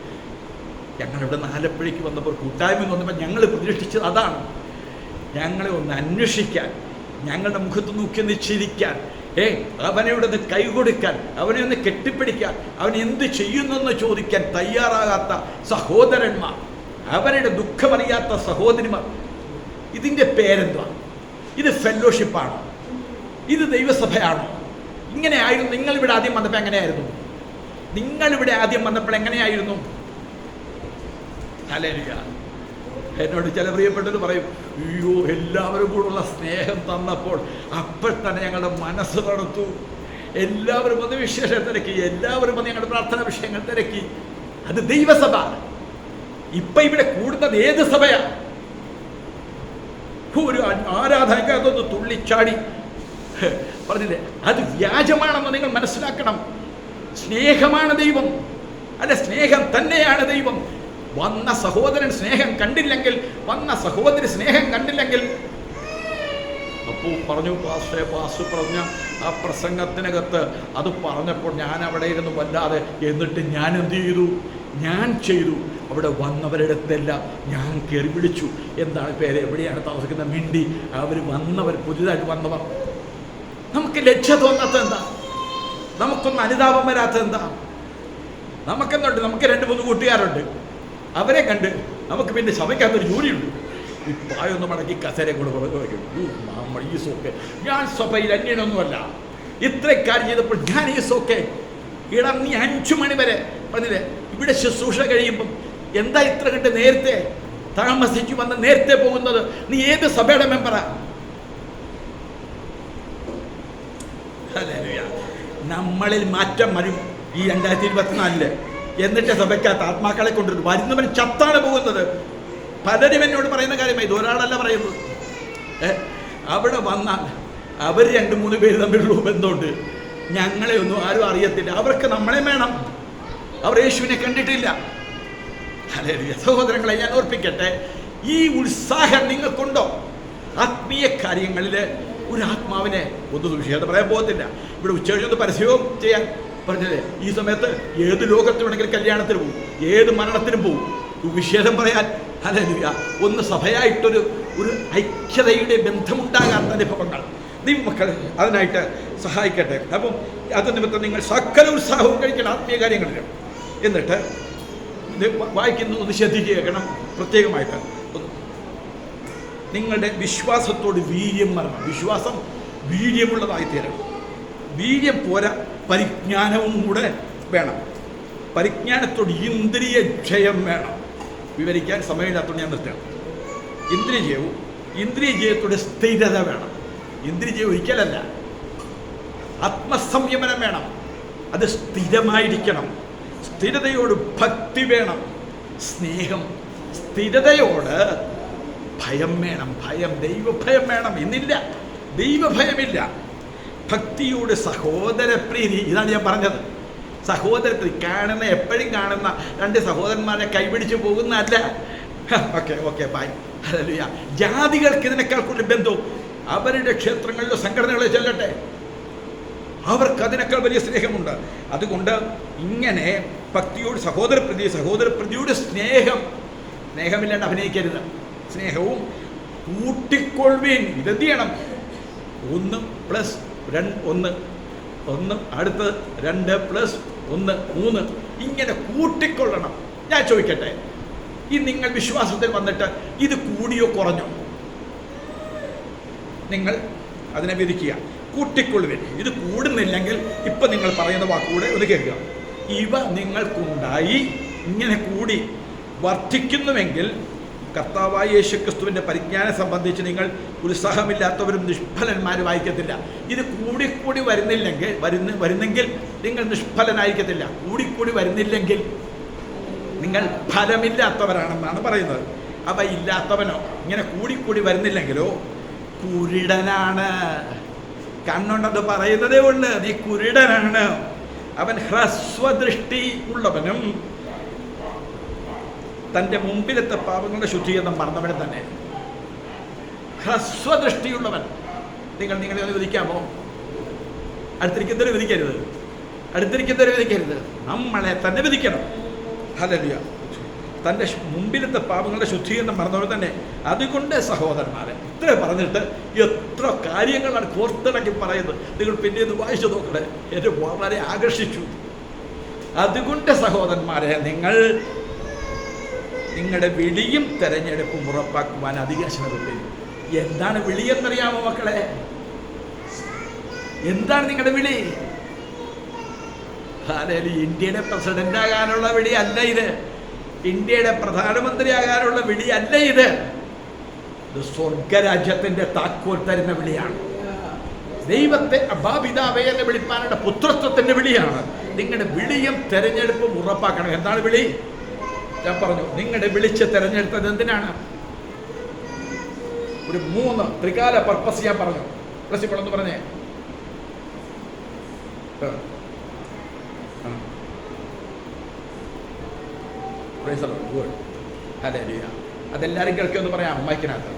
ഞങ്ങളിവിടെ ആലപ്പുഴയ്ക്ക് വന്നപ്പോൾ കൂട്ടായ്മ എന്ന് പറഞ്ഞപ്പോൾ ഞങ്ങൾ പ്രതീക്ഷിച്ചത് അതാണ്. ഞങ്ങളെ ഒന്ന് അന്വേഷിക്കാൻ, ഞങ്ങളുടെ മുഖത്ത് നോക്കി ഒന്ന് ചിരിക്കാൻ, അവനെ ഇവിടെ നിന്ന് കൈ കൊടുക്കാൻ, അവനെ ഒന്ന് കെട്ടിപ്പിടിക്കാൻ, അവൻ എന്ത് ചെയ്യുന്നെന്ന് ചോദിക്കാൻ തയ്യാറാകാത്ത സഹോദരന്മാർ, അവരുടെ ദുഃഖമറിയാത്ത സഹോദരിമാർ. ഇതിൻ്റെ പേരെന്താ? ഇത് ഫെല്ലോഷിപ്പാണോ? ഇത് ദൈവസഭയാണോ? ഇങ്ങനെയായിരുന്നു നിങ്ങളിവിടെ ആദ്യം വന്നപ്പോൾ എങ്ങനെയായിരുന്നു? എങ്ങനെയായിരുന്നു? ഹല്ലേലൂയ. എന്നോട് ചില പ്രിയപ്പെട്ടവർ പറയും, അയ്യോ എല്ലാവരും കൂടുള്ള സ്നേഹം തന്നപ്പോൾ അപ്പോൾ തന്നെ ഞങ്ങളുടെ മനസ്സ് തണുത്തു. എല്ലാവരും വന്ന് വിശേഷം തിരക്കി, എല്ലാവരും വന്ന് ഞങ്ങളുടെ പ്രാർത്ഥനാ വിഷയങ്ങൾ തിരക്കി. അത് ദൈവസഭ. ഇപ്പം ഇവിടെ കൂടുന്നത് ഏത് സഭയാണ്? ഒരു ആരാധനക്കകത്തൊന്ന് തുള്ളിച്ചാടി പറഞ്ഞില്ലേ, അത് വ്യാജമാണെന്ന് നിങ്ങൾ മനസ്സിലാക്കണം. സ്നേഹമാണ് ദൈവം, അല്ല സ്നേഹം തന്നെയാണ് ദൈവം. വന്ന സഹോദരൻ സ്നേഹം കണ്ടില്ലെങ്കിൽ, വന്ന സഹോദരി സ്നേഹം കണ്ടില്ലെങ്കിൽ, അപ്പോൾ പറഞ്ഞു പാസ്റ്റർ പറഞ്ഞ ആ പ്രസംഗത്തിനകത്ത് അത് പറഞ്ഞപ്പോൾ ഞാൻ അവിടെ ഇരുന്ന് വല്ലാതെ, എന്നിട്ട് ഞാൻ എന്ത് ചെയ്തു? ഞാൻ ചെയ്തു, അവിടെ വന്നവരുടെ അടുത്തെല്ലാം ഞാൻ കയറി വിളിച്ചു. എന്താണ് പേര്, എവിടെയാണ് താമസിക്കുന്നത്, മിണ്ടി. അവർ വന്നവർ, പുതിയതായിട്ട് വന്നവർ. നമുക്ക് ലക്ഷ്യം തോന്നാത്ത എന്താ? നമുക്കൊന്ന് അനുതാപം വരാത്ത എന്താ? നമുക്കെന്തുണ്ട്? നമുക്ക് 2-3 കൂട്ടുകാരുണ്ട്, അവരെ കണ്ട് നമുക്ക് പിന്നെ സഭയ്ക്കകത്തൊരു ജോലിയുണ്ട്. ഈ പായൊന്ന് മടക്കി കസേര കൂടെ നമ്മൾ ഈ സോക്കെ, ഞാൻ സഭയിൽ അന്യനൊന്നുമല്ല, ഇത്ര കാര്യം ചെയ്തപ്പോൾ ഞാൻ ഈ സോക്കെ ഇടാം. നീ 5 മണി വരെ പറഞ്ഞില്ലേ ഇവിടെ ശുശ്രൂഷ കഴിയുമ്പം എന്താ ഇത്ര കണ്ട് നേരത്തെ താമസിച്ചു വന്ന് നേരത്തെ പോകുന്നത്? നീ ഏത് സഭയുടെ മെമ്പറാ? നമ്മളിൽ മാറ്റം വരും ഈ 2024. എന്നിട്ട് സഭയ്ക്കകത്ത് ആത്മാക്കളെ കൊണ്ടുവരും. വരുന്നവൻ ചത്താണ് പോകുന്നത്. പലരും എന്നോട് പറയുന്ന കാര്യമായി, ഇത് ഒരാളല്ല പറയുന്നത്. അവിടെ വന്നാൽ അവർ 2-3 പേര് തമ്മിലുള്ള ബന്ധമുണ്ട്. ഞങ്ങളെ ഒന്നും ആരും അറിയത്തില്ല. അവർക്ക് നമ്മളെ വേണം. അവർ യേശുവിനെ കണ്ടിട്ടില്ല. ഹല്ലേലൂയ. സഹോദരങ്ങളെ, ഞാൻ ഓർപ്പിക്കട്ടെ, ഈ ഉത്സാഹം നിങ്ങൾക്കുണ്ടോ? ആത്മീയ കാര്യങ്ങളിൽ ഒരു ആത്മാവിനെ ഒന്ന് സുവിശേഷം പറയാൻ പോകത്തില്ല. ഇവിടെ ഉച്ചകഴിഞ്ഞൊന്ന് പരസ്യവും ചെയ്യാൻ പറഞ്ഞത്. ഈ സമയത്ത് ഏത് ലോകത്ത് വേണമെങ്കിലും കല്യാണത്തിന് പോകും, ഏത് മരണത്തിനും പോകും. വിശേഷം പറയാൻ ഹല്ലേലൂയ ഒന്ന് സഭയായിട്ടൊരു ഐക്യതയുടെ ബന്ധമുണ്ടാകാത്ത അനുഭവങ്ങൾ ദൈവമക്കൾ അതിനായിട്ട് സഹായിക്കട്ടെ. അപ്പം അത് നിമിത്തം നിങ്ങൾ സകല ഉത്സാഹവും കഴിക്കണം ആത്മീയ കാര്യങ്ങളിൽ. എന്നിട്ട് വായിക്കുന്നത് ഒന്ന് ശ്രദ്ധിക്കണം പ്രത്യേകമായിട്ട്. നിങ്ങളുടെ വിശ്വാസത്തോട് വീര്യം വരണം. വിശ്വാസം വീര്യമുള്ളതായി തീരണം. വീര്യം പോരാ, പരിജ്ഞാനവും കൂടെ വേണം. പരിജ്ഞാനത്തോട് ഇന്ദ്രിയ ജയം വേണം. വിവരിക്കാൻ സമയമില്ലാത്തതുകൊണ്ട് ഞാൻ നിർത്തുകയാണ്. ഇന്ദ്രിയ ജയത്തോട് സ്ഥിരത വേണം. ഇന്ദ്രിയ ജയം ഒരിക്കലല്ല, ആത്മസംയമനം വേണം. അത് സ്ഥിരമായിരിക്കണം. സ്ഥിരതയോട് ഭക്തി വേണം. സ്നേഹം, സ്ഥിരതയോട് ഭയം വേണം. ദൈവഭയം വേണം. ഇന്നില്ല, ദൈവഭയമില്ല. ഭക്തിയോട് സഹോദരപ്രീതി, ഇതാണ് ഞാൻ പറഞ്ഞത്. സഹോദരപ്രീതി എപ്പോഴും കാണുന്ന രണ്ട് സഹോദരന്മാരെ കൈപിടിച്ച് പോകുന്നതല്ല. Okay bye hallelujah. ജാതികൾക്ക് ഇതിനേക്കാൾ കൂടുതൽ ബന്ധവും അവരുടെ ക്ഷേത്രങ്ങളിലോ സംഘടനകളിലോ ചെല്ലട്ടെ, അവർക്ക് അതിനേക്കാൾ വലിയ സ്നേഹമുണ്ട്. അതുകൊണ്ട് ഇങ്ങനെ ഭക്തിയോട് സഹോദരപ്രതിയോട് സ്നേഹമില്ലാണ്ട് അഭിനയിക്കരുത്. സ്നേഹവും കൂട്ടിക്കൊള്ളുവീൻ. ഇതെന്ത് ചെയ്യണം? 1 + 1 അടുത്ത് 2 + 1 3 ഇങ്ങനെ കൂട്ടിക്കൊള്ളണം. ഞാൻ ചോദിക്കട്ടെ, ഈ നിങ്ങൾ വിശ്വാസത്തിൽ വന്നിട്ട് ഇത് കൂടിയോ കുറഞ്ഞോ? നിങ്ങൾ അതിനെ വിധിക്കുക. കൂട്ടിക്കൊള്ളുവിൻ. ഇത് കൂടുന്നില്ലെങ്കിൽ ഇപ്പം നിങ്ങൾ പറയുന്ന വാക്കുകൂടെ ഒന്ന് കേൾക്കുക. ഇവ നിങ്ങൾക്കുണ്ടായി ഇങ്ങനെ കൂടി വർദ്ധിക്കുന്നുവെങ്കിൽ കർത്താവായ യേശുക്രിസ്തുവിൻ്റെ പരിജ്ഞാനം സംബന്ധിച്ച് നിങ്ങൾ ഉത്സാഹമില്ലാത്തവരും നിഷ്ഫലന്മാരും ആയിരിക്കത്തില്ല. ഇത് കൂടിക്കൂടി വരുന്നെങ്കിൽ നിങ്ങൾ നിഷ്ഫലനായിരിക്കത്തില്ല. കൂടിക്കൂടി വരുന്നില്ലെങ്കിൽ നിങ്ങൾ ഫലമില്ലാത്തവരാണെന്നാണ് പറയുന്നത്. അവ ഇല്ലാത്തവനോ ഇങ്ങനെ കൂടിക്കൂടി വരുന്നില്ലെങ്കിലോ കുരുടനാണ്. കണ്ണുണ്ടത് പറയുന്നതേ ഉള്ളു, നീ കുരുടനാണ്. അവൻ ഹ്രസ്വദൃഷ്ടി ഉള്ളവനും തൻ്റെ മുമ്പിലത്തെ പാപങ്ങളുടെ ശുദ്ധീകരണം മറന്നവനും തന്നെ. ഹ്രസ്വദൃഷ്ടിയുള്ളവൻ. നിങ്ങളെ ഒന്ന് വിധിക്കാമോ? അടുത്തിരിക്കുന്നവരെ വിധിക്കരുത്. നമ്മളെ തന്നെ വിധിക്കണം. ഹല്ലേലൂയ. തൻ്റെ മുമ്പിലത്തെ പാപങ്ങളുടെ ശുദ്ധീകരണം മറന്നവർ തന്നെ. അതുകൊണ്ട് സഹോദരന്മാരെ, ഇത്ര പറഞ്ഞിട്ട് എത്ര കാര്യങ്ങളാണ് കോർത്തിണക്കി പറയുന്നത്. നിങ്ങൾ പിന്നെ ഒന്ന് വായിച്ചു നോക്കണേ, എന്നെ വളരെ ആകർഷിച്ചു. അതുകൊണ്ട് സഹോദരന്മാരെ, നിങ്ങളുടെ വിളിയും തെരഞ്ഞെടുപ്പും ഉറപ്പാക്കുവാൻ അധികം ശ്രമിക്കും. എന്താണ് വിളിയെന്നറിയാമോ മക്കളെ? എന്താണ് നിങ്ങളുടെ വിളി? ഇന്ത്യയുടെ പ്രസിഡന്റ് ആകാനുള്ള വിളി അല്ല ഇത്. ഇന്ത്യയുടെ പ്രധാനമന്ത്രിയാകാനുള്ള വിളിയല്ല ഇത്. ഇത് സ്വർഗരാജ്യത്തിന്റെ താക്കോൽ തരുന്ന വിളിയാണ്. ദൈവത്തെ അബാപിതാവേ എന്ന് വിളിപ്പാനുള്ള പുത്രത്വത്തിന്റെ വിളിയാണ്. നിങ്ങളുടെ വിളിയും തെരഞ്ഞെടുപ്പും ഉറപ്പാക്കണം. എന്താണ് വിളി? ഞാൻ പറഞ്ഞു, നിങ്ങളുടെ വിളിച്ച് തെരഞ്ഞെടുത്തത് എന്തിനാണ്? ഒരു 3 ത്രികാല പർപ്പസ് ഞാൻ പറഞ്ഞു. പ്ലസ് പറഞ്ഞേ. അതെല്ലാവരും കേൾക്കുമെന്ന് പറയാം മൈക്കിനകത്ത്.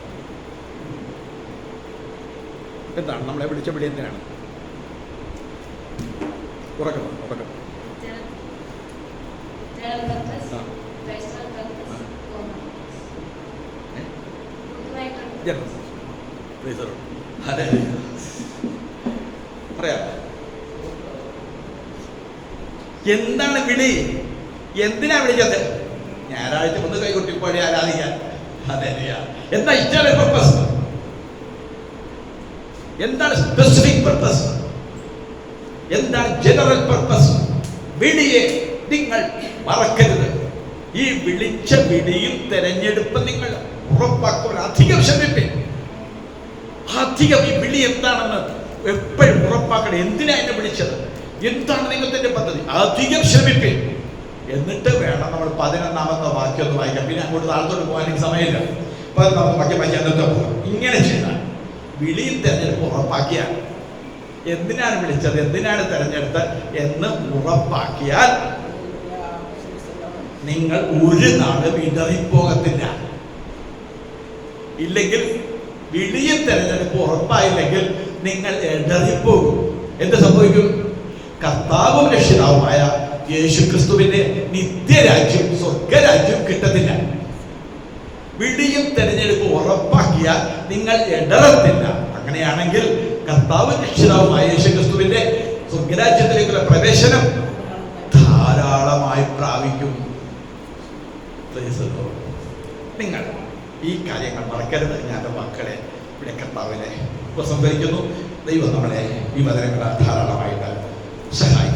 എന്താണ് നമ്മളെ വിളിച്ച വിളി? എന്തിനാണ്? ഉറക്കം പറയാ. എന്താണ് വിളി? എന്തിനാ വിളിച്ചത്? ഞായറാഴ്ച ഒന്ന് കൈകൊട്ടിപ്പാടി ആരാധിക്കാൻ. എന്താ ഇറ്റാലി പർപ്പസ്? എന്താണ് സ്പെസിഫിക് പർപ്പസ്? എന്താണ് ജനറൽ പർപ്പസ്? വിളിയെ നിങ്ങൾ മറക്കരുത്. ഈ വിളിച്ച വിളിയും തെരഞ്ഞെടുപ്പ് നിങ്ങൾ ഉറപ്പാക്കുവാൻ അധികം ശ്രമിപ്പേ. അധികം ഈ വിളി എന്താണെന്ന് എപ്പോഴും ഉറപ്പാക്കണം. എന്തിനാ എന്നെ വിളിച്ചത്? എന്താണ് നിങ്ങളുടെ പദ്ധതി? അധികം ശ്രമിപ്പേ. എന്നിട്ട് വേണം നമ്മൾ 11ാമത്തെ വാക്യം ഒന്ന് വായിക്കാം. പിന്നെ അങ്ങോട്ട് താഴത്തോട്ട് പോകാൻ എനിക്ക് സമയമില്ല. 11ാമത്തെ വാക്യം വായിക്കാൻ എന്നിട്ട് പോകാം. ഇങ്ങനെ ചെയ്താൽ വിളിയും തെരഞ്ഞെടുപ്പ് ഉറപ്പാക്കിയാൽ, എന്തിനാണ് വിളിച്ചത്, എന്തിനാണ് തെരഞ്ഞെടുത്തത് എന്ന് ഉറപ്പാക്കിയാൽ നിങ്ങൾ ഒരു നാളും ഇടറിപ്പോകത്തില്ല. ഇല്ലെങ്കിൽ വിളിയും തെരഞ്ഞെടുപ്പ് ഉറപ്പായില്ലെങ്കിൽ നിങ്ങൾ ഇടറിപ്പോകും. എന്ത് സംഭവിക്കും? കർത്താവും രക്ഷിതാവുമായ യേശുക്രിസ്തുവിന്റെ നിത്യരാജ്യം, സ്വർഗരാജ്യം കിട്ടത്തില്ല. വിളിയും തെരഞ്ഞെടുപ്പ് ഉറപ്പാക്കിയാൽ നിങ്ങൾ ഇടറത്തില്ല. അങ്ങനെയാണെങ്കിൽ കർത്താവും രക്ഷിതാവുമായ യേശുക്രിസ്തുവിന്റെ സ്വർഗരാജ്യത്തിലേക്കുള്ള പ്രവേശനം ധാരാളമായി പ്രാപിക്കും. നിങ്ങൾ ഈ കാര്യങ്ങൾ മറക്കരുത്. ഞാൻ മക്കളെ ഇവിടെ കർത്താവിനെ ഉപസംഹരിക്കുന്നു. ദൈവം നമ്മളെ ഈ വചനങ്ങളാൽ ധാരാളമായിട്ട് സഹായിക്കും.